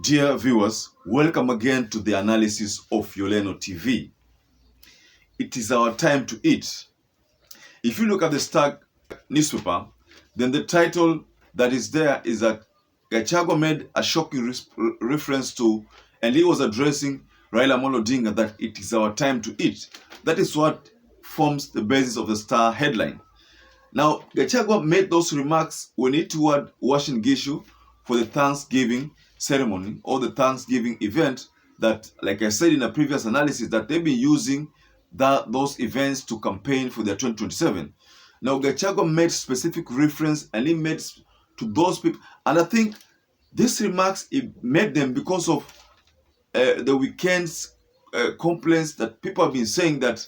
Dear viewers, welcome again to the analysis of Yoleno TV. It is our time to eat. If you look at the Star newspaper, then the title that is there is that Gachagua made a shocking reference to, and he was addressing Raila Odinga, that it is our time to eat. That is what forms the basis of the Star headline. Now, Gachagua made those remarks when he toured Washington Gishu for the Thanksgiving ceremony or the Thanksgiving event that, like I said in a previous analysis, that they've been using those events to campaign for their 2027. Now, Gachagua made specific reference and he made to those people. And I think these remarks, he made them because of the weekend's complaints that people have been saying that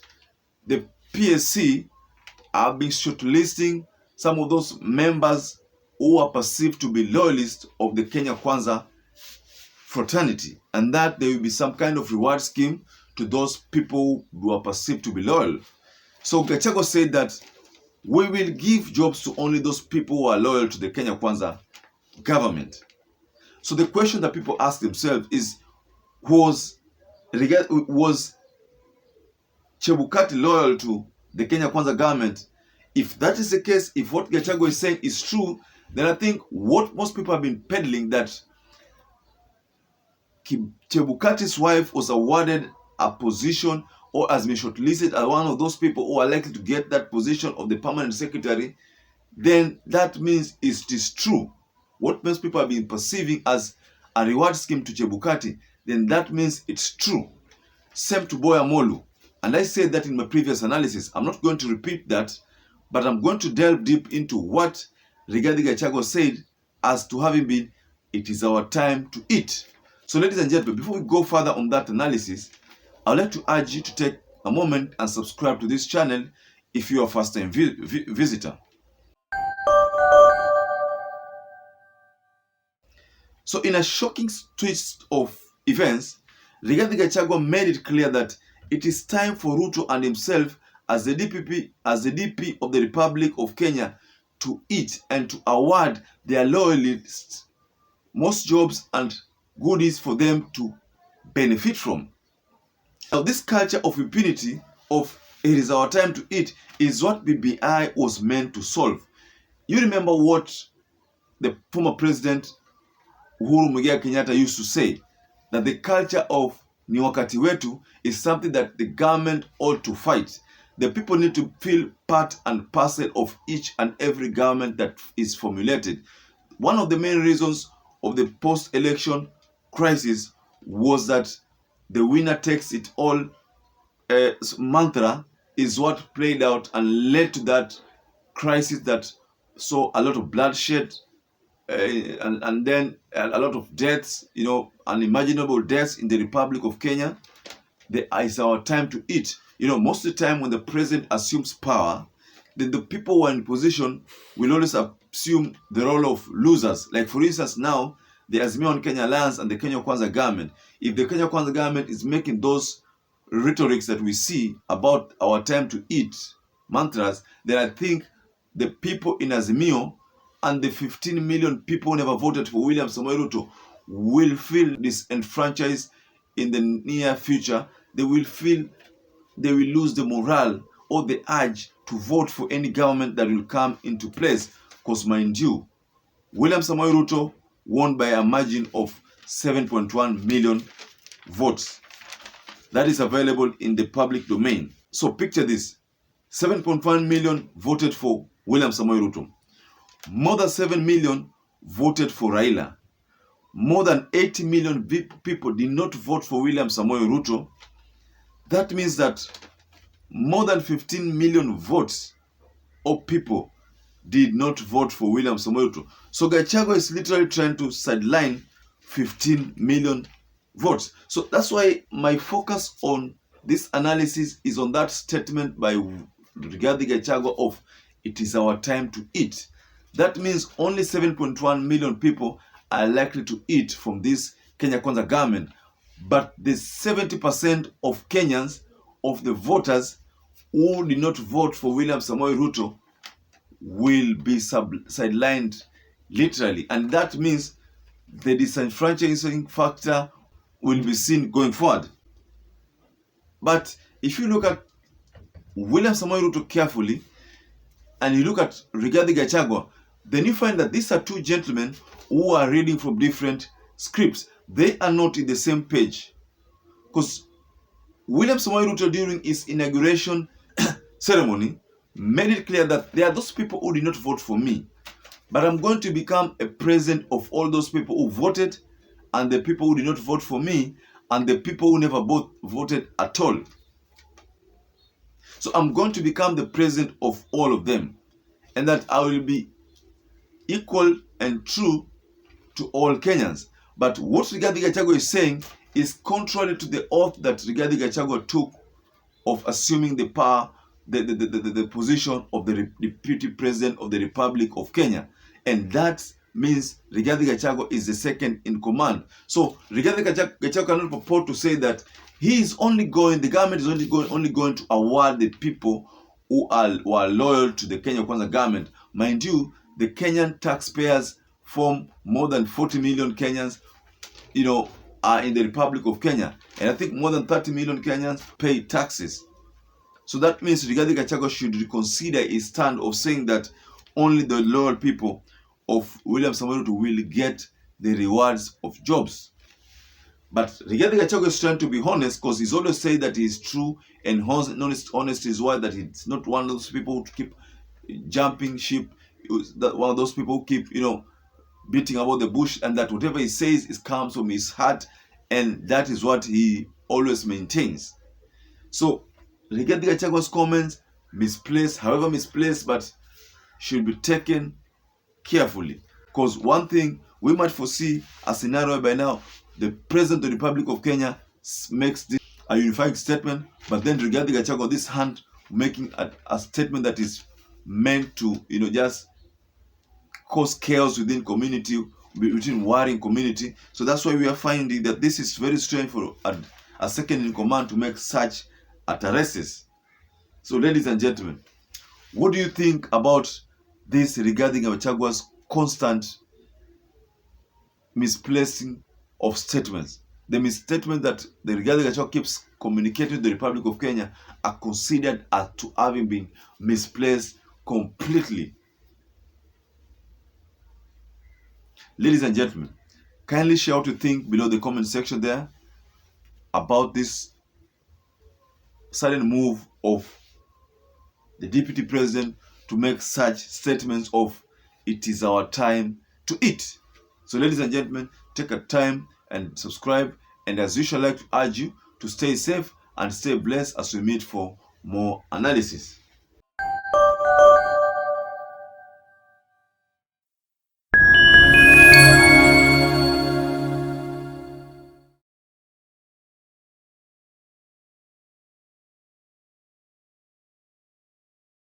the PSC have been shortlisting some of those members who are perceived to be loyalists of the Kenya Kwanza fraternity, and that there will be some kind of reward scheme to those people who are perceived to be loyal. So Gachagua said that we will give jobs to only those people who are loyal to the Kenya Kwanza government. So the question that people ask themselves is, was Chebukati loyal to the Kenya Kwanza government? If that is the case, if what Gachagua is saying is true, then I think what most people have been peddling, that Chebukati's wife was awarded a position or has been shortlisted as one of those people who are likely to get that position of the permanent secretary, then that means it is true. What most people have been perceiving as a reward scheme to Chebukati, then that means it's true. Same to Boya Molu. And I said that in my previous analysis. I'm not going to repeat that, but I'm going to delve deep into what Rigathi Gachagua said as to having been, it is our time to eat. So ladies and gentlemen, before we go further on that analysis, I would like to urge you to take a moment and subscribe to this channel if you are a first-time visitor. So in a shocking twist of events, Rigathi Gachagua made it clear that it is time for Ruto and himself as the DP of the Republic of Kenya to eat and to award their loyalists most jobs and goodies for them to benefit from. Now, this culture of impunity, of it is our time to eat, is what BBI was meant to solve. You remember what the former president Uhuru Muigai Kenyatta used to say, that the culture of ni wakati wetu is something that the government ought to fight. The people need to feel part and parcel of each and every government that is formulated. One of the main reasons of the post-election crisis was that the winner takes it all mantra is what played out and led to that crisis that saw a lot of bloodshed and then a lot of deaths, unimaginable deaths in the Republic of Kenya. It's our time to eat. Most of the time when the president assumes power, then the people who are in position will always assume the role of losers. Like for instance now, the Azimio on Kenya Alliance and the Kenya Kwanza government. If the Kenya Kwanza government is making those rhetorics that we see about our time to eat mantras, then I think the people in Azimio and the 15 million people who never voted for William Samoei Ruto will feel disenfranchised in the near future. They will feel they will lose the morale or the urge to vote for any government that will come into place. Because mind you, William Samoei Ruto won by a margin of 7.1 million votes. That is available in the public domain. So picture this, 7.1 million voted for William Samoei Ruto. More than 7 million voted for Raila. More than 80 million people did not vote for William Samoei Ruto. That means that more than 15 million votes of people did not vote for William Samoei Ruto. So Gachagua is literally trying to sideline 15 million votes. So that's why my focus on this analysis is on that statement by Rigathi Gachagua of it is our time to eat. That means only 7.1 million people are likely to eat from this Kenya Kwanza government. But the 70% of Kenyans, of the voters who did not vote for William Samoei Ruto, will be sidelined literally. And that means the disenfranchising factor will be seen going forward. But if you look at William Samoei Ruto carefully, and you look at Rigathi Gachagua, then you find that these are two gentlemen who are reading from different scripts. They are not in the same page. Because William Samoei Ruto, during his inauguration ceremony, made it clear that there are those people who did not vote for me, but I'm going to become a president of all those people who voted, and the people who did not vote for me, and the people who never voted at all. So I'm going to become the president of all of them, and that I will be equal and true to all Kenyans. But what Rigathi Gachagua is saying is contrary to the oath that Rigathi Gachagua took of assuming the power, the position of the deputy president of the Republic of Kenya. And that means Rigathi Gachagua is the second in command. So Rigathi Gachagua cannot purport to say that he is only going, the government is only going to award the people who are loyal to the Kenya Kwanza government. Mind you, the Kenyan taxpayers form more than 40 million Kenyans, are in the Republic of Kenya. And I think more than 30 million Kenyans pay taxes. So that means Rigathi Gachagua should reconsider his stand of saying that only the loyal people of William Samoei Ruto will get the rewards of jobs. But Rigathi Gachagua is trying to be honest, because he's always said that he's true and honest is why that he's not one of those people who keep jumping ship, that one of those people who keep, beating about the bush, and that whatever he says comes from his heart, and that is what he always maintains. So Rigathi Gachagua's comments, misplaced, however misplaced, but should be taken carefully. Because one thing we might foresee a scenario by now, the President of the Republic of Kenya makes this a unifying statement, but then Rigathi Gachagua, this hand, making a statement that is meant to, just cause chaos within community, within warring community. So that's why we are finding that this is very strange for a second in command to make such utterances. So ladies and gentlemen, what do you think about this regarding Gachagua's constant misplacing of statements? The misstatements that the Rigathi Gachagua keeps communicating to the Republic of Kenya are considered as to having been misplaced completely. Ladies and gentlemen, kindly share what you think below the comment section there about this sudden move of the deputy president to make such statements of "it is our time to eat." So ladies and gentlemen, take a time and subscribe, and as usual, I like to urge you to stay safe and stay blessed as we meet for more analysis.